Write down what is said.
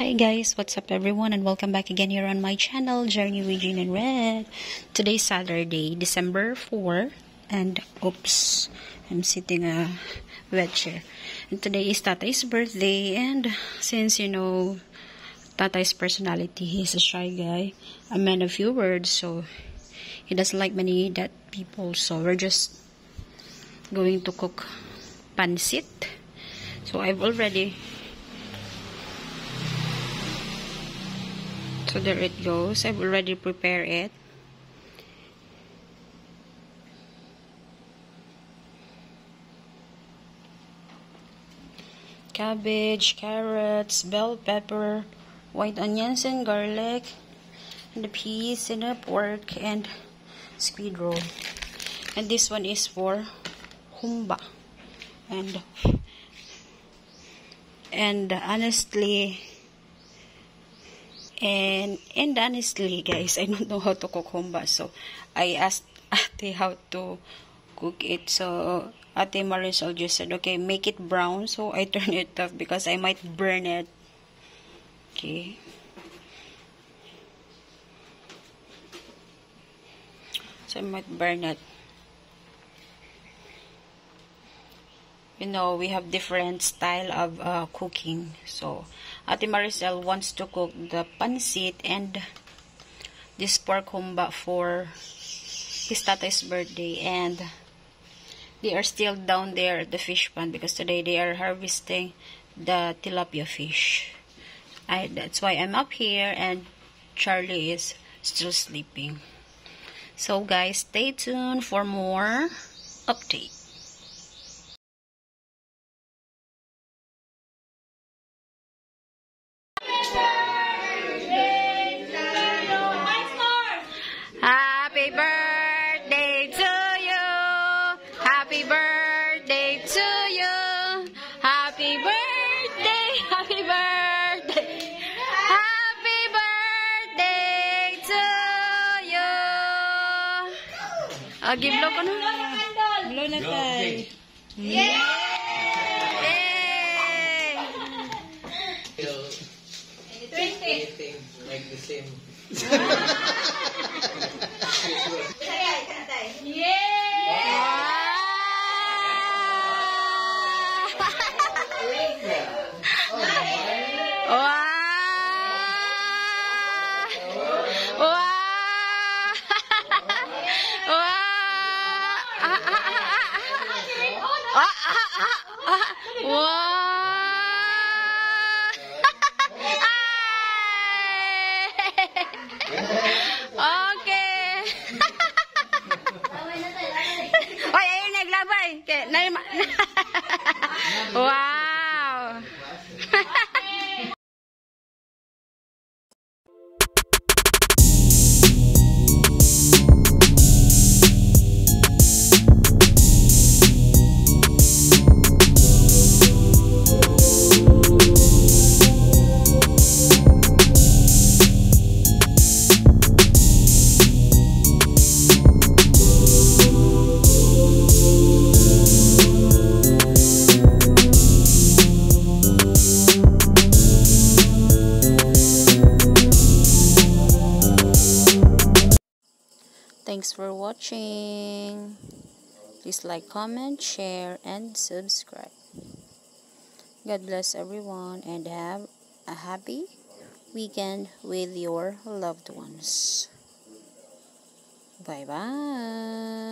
Hi guys, what's up everyone, and welcome back again here on my channel, Journey with Jean and Red. Today's Saturday, December 4, and oops, I'm sitting a wet chair. And today is Tatay's birthday, and since you know Tatay's personality, he's a shy guy, a man of few words, so he doesn't like many dead people. So we're just going to cook pancit. So So there it goes. I've already prepared it. Cabbage, carrots, bell pepper, white onions and garlic, and the peas and the pork and squid roll. And this one is for humba. And honestly guys, I don't know how to cook humba, so I asked Ate how to cook it. So Ate Marisol just said, okay, make it brown. So I turn it off because I might burn it. Okay, so I might burn it. You know, we have different style of cooking. So Ate Maricel wants to cook the pancit and this pork humba for his tatay's birthday, and they are still down there at the fish pond because today they are harvesting the tilapia fish. That's why I'm up here and Charlie is still sleeping. So guys, stay tuned for more update. Happy birthday to you. Happy birthday to you. Happy birthday. Happy birthday. Happy birthday to you. Give blow ko na. Blow na tayo. Yay! Anything like the same. Okay. Oy, ayun naglabay. Wow. Thanks for watching. Please like, comment, share, and subscribe. God bless everyone and have a happy weekend with your loved ones. Bye-bye.